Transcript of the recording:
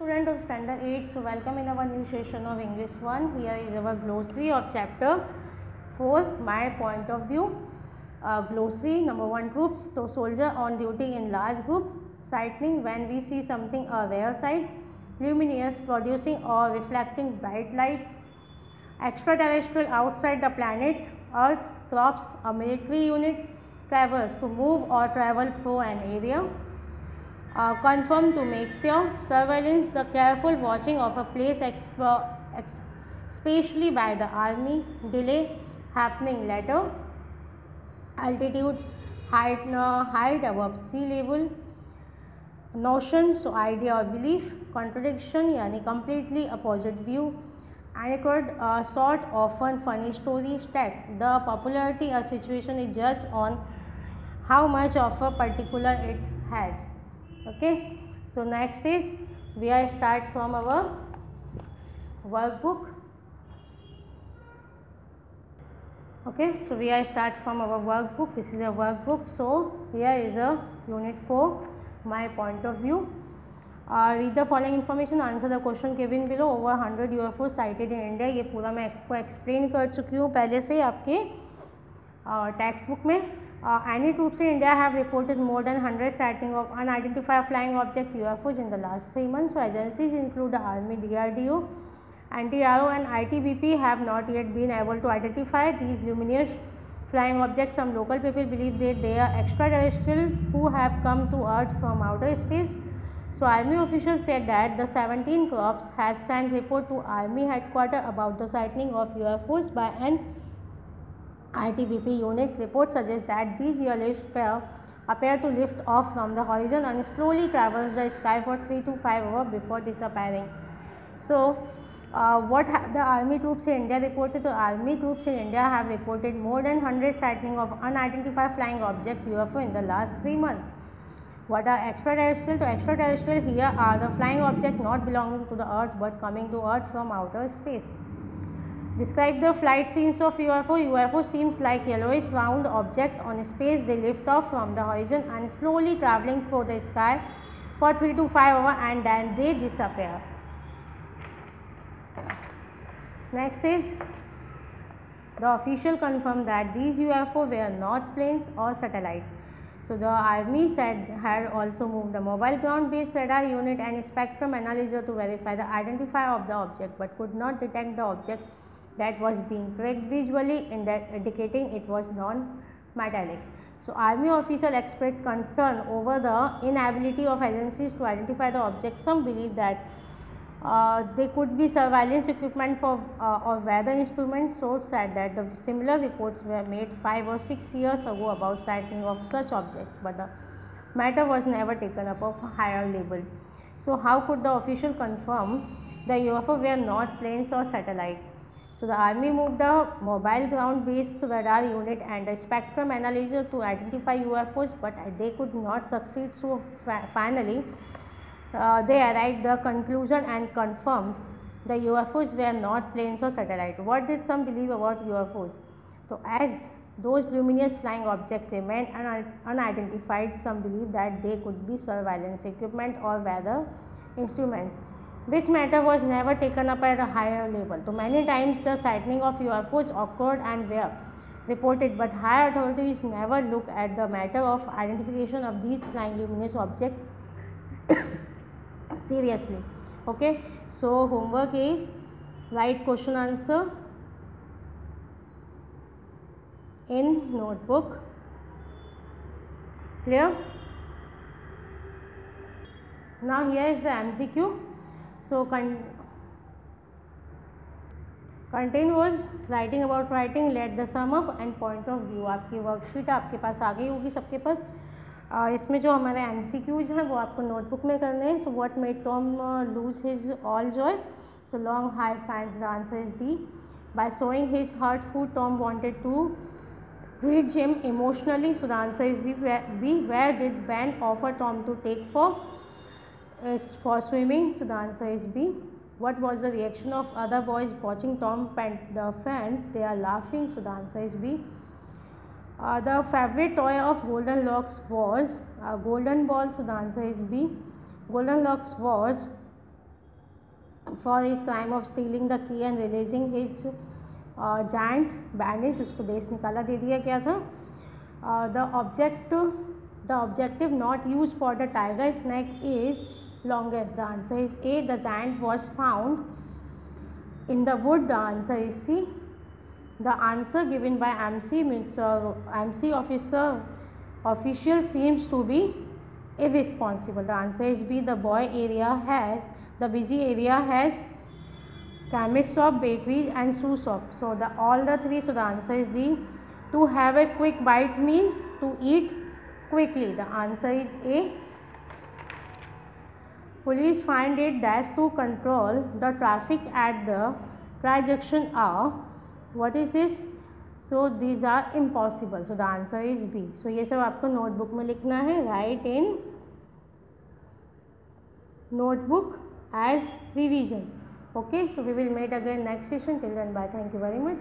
Student of standard 8, so welcome in our new session of English 1. Here is our glossary of chapter 4, my point of view. Glossary number 1, troops. So soldier on duty in large group. Sightning, when we see something a rare sight. Luminous, producing or reflecting bright light. Extraterrestrial, outside the planet Earth. Crops, a military unit. Traverse, to move or travel through an area. Confirm, to make sure. Surveillance, the careful watching of a place, especially by the army. Delay, happening later. Altitude, height above sea level. Notion, so idea or belief. Contradiction, yani completely opposite view. Anecdote, short, often funny story. Stat, the popularity a situation is judged on how much of a particular it has. Okay, so next is we are start from our workbook. Okay, so we are start from our workbook. This is a workbook. So here is a unit 4, my point of view. Read the following information, answer the question given below. Over 100 UFO sighted in India. ये पूरा मैं आपको explain कर चुकी हूँ पहले से आपके टेक्स्ट बुक में. Any troops in India have reported more than 100 sighting of unidentified flying object UFOs in the last 3 months. So agencies include the Army, DRDO, NTRO and ITBP have not yet been able to identify these luminous flying objects. Some local people believe that they are extraterrestrial who have come to Earth from outer space. So Army officials said that the 17 Corps has sent report to Army headquarters about the sighting of UFOs by an ITBP unit. Report suggests that these yellowish spheres appear to lift off from the horizon and slowly traverse the sky for 3 to 5 hours before disappearing. So, what have the Army troops in India reported? The Army troops in India have reported more than 100 sightings of unidentified flying object UFO in the last 3 months. What are extraterrestrial? So, extraterrestrial here are the flying objects not belonging to the Earth but coming to Earth from outer space. Describe the flight scenes of UFO. UFO seems like yellowish round object on space. They lift off from the horizon and slowly traveling through the sky for 3 to 5 hours and then they disappear. Next is the official confirmed that these UFO were not planes or satellites. So the Army said had also moved the mobile ground-based radar unit and spectrum analyzer to verify the identifier of the object, but could not detect the object that was being tracked visually, indicating it was non-metallic. So Army officials expressed concern over the inability of agencies to identify the object. Some believe that they could be surveillance equipment for or weather instruments. Sources said that the similar reports were made 5 or 6 years ago about sighting of such objects, but the matter was never taken up of a higher level. So how could the official confirm the UFO were not planes or satellites? So the Army moved the mobile ground-based radar unit and the spectrum analyzer to identify UFOs, but they could not succeed. So finally, they arrived the conclusion and confirmed the UFOs were not planes or satellites. What did some believe about UFOs? So as those luminous flying objects remained unidentified, some believe that they could be surveillance equipment or weather instruments, which matter was never taken up at a higher level. So many times the sighting of UFOs occurred and were reported, but higher authorities never looked at the matter of identification of these flying luminous objects seriously. Okay, so homework is write question answer in notebook. Clear? Now here is the MCQ. So content was writing about writing, let the sum up and point of view. आपकी worksheet आपके पास आ गई होगी सबके पास. इसमें जो हमारे MCQs हैं वो आपको नोटबुक में करने हैं. So what made Tom lose his all joy? So long high finds the answer is D. By showing his hurt food Tom wanted to reach him emotionally. So the answer is B. Where did Ben offer Tom to take for swimming? So the answer is B. What was the reaction of other boys watching Tom paint the fence? They are laughing. So the answer is B. The favorite toy of Goldenlocks was a golden ball. So the answer is B. Goldenlocks was for his crime of stealing the key and releasing his giant banished, उसको देश निकाला दे दिया गया था. The objective not used for the tiger snake is longest. The answer is A. The giant was found in the wood. The answer is C. The answer given by MC official seems to be irresponsible. The answer is B. The busy area has chemist shop, bakery and shoe shop. So all the three. So the answer is D. To have a quick bite means to eat quickly. The answer is A. Police find it dash to control the traffic at the tri-junction are. What is this? So these are impossible. So the answer is B. So ये सब आपको notebook में लिखना है. Write in notebook as revision. Okay. So we will meet again next session. Till then, bye. Thank you very much.